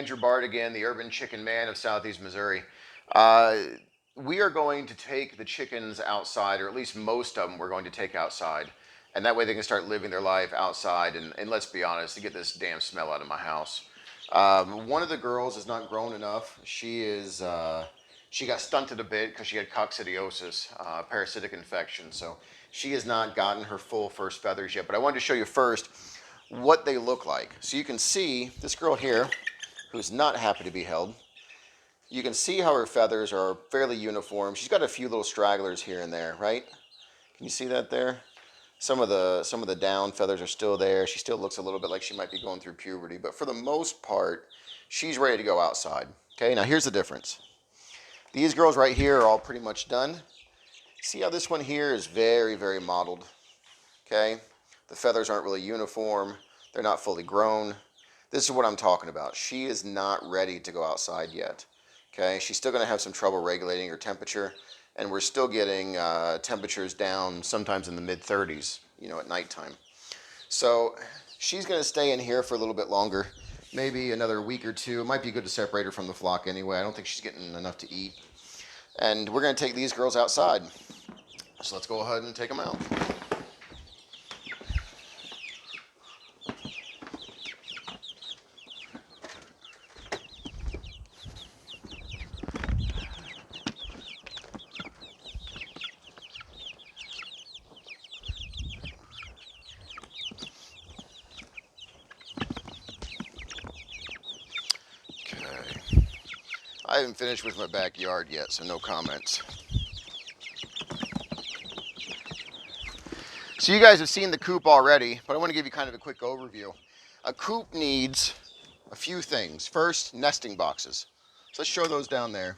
Andrew Bard again, the urban chicken man of Southeast Missouri. We are going to take the chickens outside, or at least most of them we're going to take outside. And that way they can start living their life outside. And let's be honest, to get this damn smell out of my house. One of the girls is not grown enough. She got stunted a bit because she had coccidiosis, parasitic infection. So she has not gotten her full first feathers yet. But I wanted to show you first what they look like. So you can see this girl here, who's not happy to be held. You can see how her feathers are fairly uniform. She's got a few little stragglers here and there, right? Can you see that there? Some of the down feathers are still there. She still looks a little bit like she might be going through puberty, but for the most part, she's ready to go outside. Okay, now here's the difference. These girls right here are all pretty much done. See how this one here is very, very mottled. Okay, the feathers aren't really uniform. They're not fully grown. This is what I'm talking about. She is not ready to go outside yet. Okay, she's still going to have some trouble regulating her temperature, and we're still getting temperatures down sometimes in the mid-30s, you know, at nighttime. So she's going to stay in here for a little bit longer, maybe another week or two. It might be good to separate her from the flock anyway. I don't think she's getting enough to eat. And we're going to take these girls outside. So let's go ahead and take them out. I haven't finished with my backyard yet, so no comments. So you guys have seen the coop already, but I want to give you kind of a quick overview. A coop needs a few things. First, nesting boxes. So let's show those down there.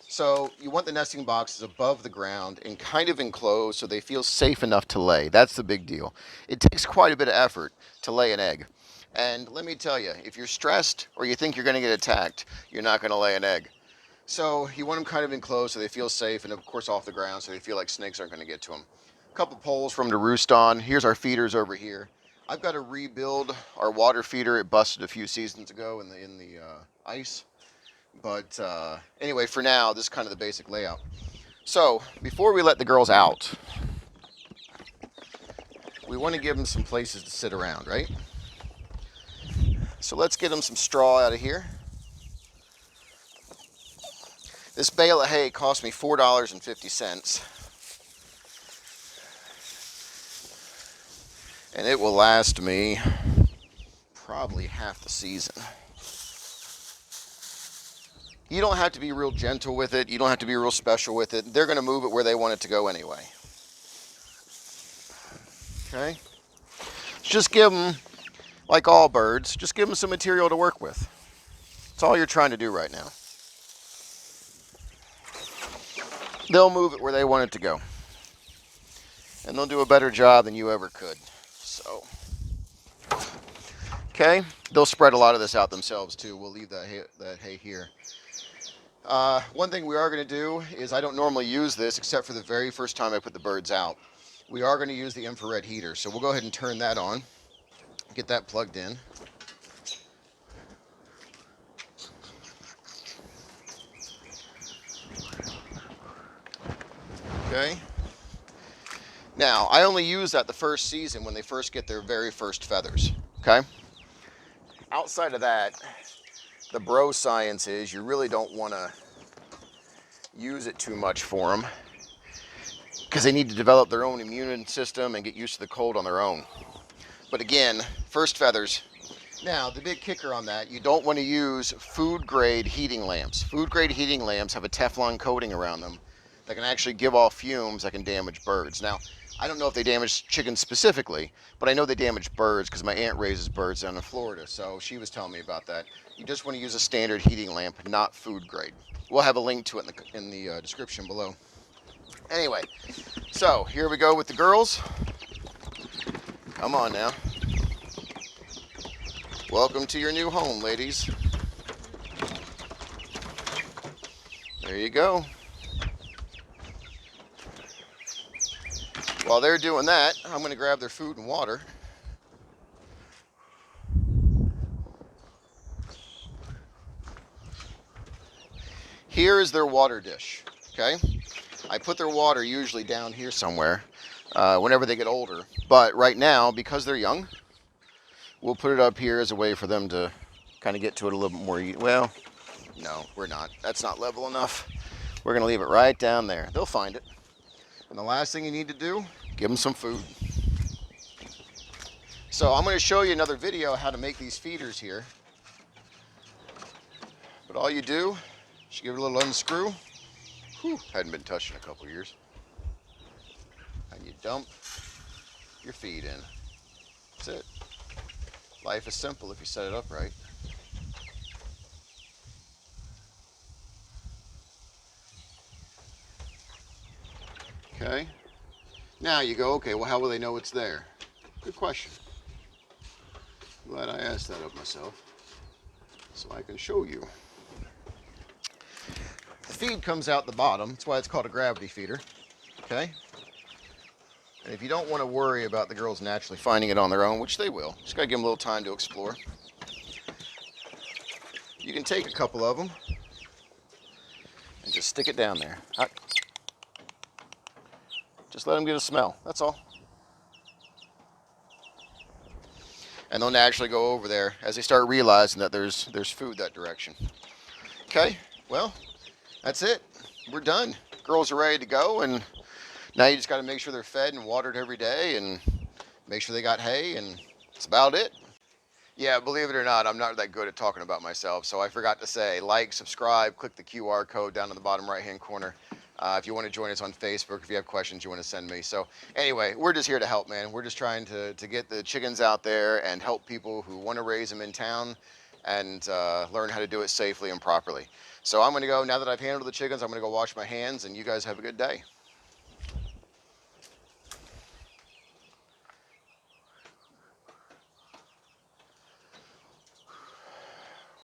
So you want the nesting boxes above the ground and kind of enclosed so they feel safe enough to lay. That's the big deal. It takes quite a bit of effort to lay an egg. And let me tell you, if you're stressed or you think you're going to get attacked, you're not going to lay an egg. So you want them kind of enclosed so they feel safe, and of course off the ground so they feel like snakes aren't going to get to them. A couple poles for them to roost on. Here's our feeders over here. I've got to rebuild our water feeder. It busted a few seasons ago in the ice. But anyway, for now, this is kind of the basic layout. So before we let the girls out, we want to give them some places to sit around, right? So let's get them some straw out of here. This bale of hay cost me $4.50. And it will last me probably half the season. You don't have to be real gentle with it. You don't have to be real special with it. They're going to move it where they want it to go anyway. Okay? Just give them, like all birds, just give them some material to work with. That's all you're trying to do right now. They'll move it where they want it to go. And they'll do a better job than you ever could. So, okay? They'll spread a lot of this out themselves too. We'll leave that hay here. One thing we are going to do is, I don't normally use this except for the very first time I put the birds out. We are going to use the infrared heater. So we'll go ahead and turn that on. Get that plugged in. Okay. Now, I only use that the first season when they first get their very first feathers. Okay. Outside of that, the bro science is you really don't want to use it too much for them because they need to develop their own immune system and get used to the cold on their own. But again, first feathers. Now, the big kicker on that, you don't want to use food grade heating lamps. Food grade heating lamps have a Teflon coating around them that can actually give off fumes that can damage birds. Now, I don't know if they damage chickens specifically, but I know they damage birds because my aunt raises birds down in Florida, so she was telling me about that. You just want to use a standard heating lamp, not food grade. We'll have a link to it in the description below. Anyway, so here we go with the girls. Come on now. Welcome to your new home, ladies. There you go. While they're doing that, I'm going to grab their food and water. Here is their water dish, okay? I put their water usually down here somewhere whenever they get older. But right now, because they're young, we'll put it up here as a way for them to kind of get to it a little bit more. Well, no, we're not. That's not level enough. We're going to leave it right down there. They'll find it. And the last thing you need to do, give them some food. So I'm going to show you another video how to make these feeders here. But all you do is give it a little unscrew. Whew, hadn't been touched in a couple years. And you dump your feed in. That's it. Life is simple if you set it up right. Okay. Now you go, okay, well, how will they know it's there? Good question. Glad I asked that of myself, so I can show you. The feed comes out the bottom. That's why it's called a gravity feeder. Okay? And if you don't want to worry about the girls naturally finding it on their own, which they will, just gotta give them a little time to explore. You can take a couple of them and just stick it down there. Just let them get a smell, that's all. And they'll naturally go over there as they start realizing that there's food that direction. Okay, well, that's it. We're done. Girls are ready to go, and now you just got to make sure they're fed and watered every day and make sure they got hay, and that's about it. Yeah, believe it or not, I'm not that good at talking about myself, so I forgot to say like, subscribe, click the QR code down in the bottom right-hand corner. If you want to join us on Facebook, if you have questions you want to send me. So anyway, we're just here to help, man. We're just trying to get the chickens out there and help people who want to raise them in town and learn how to do it safely and properly. So I'm going to go, now that I've handled the chickens, I'm going to go wash my hands, and you guys have a good day.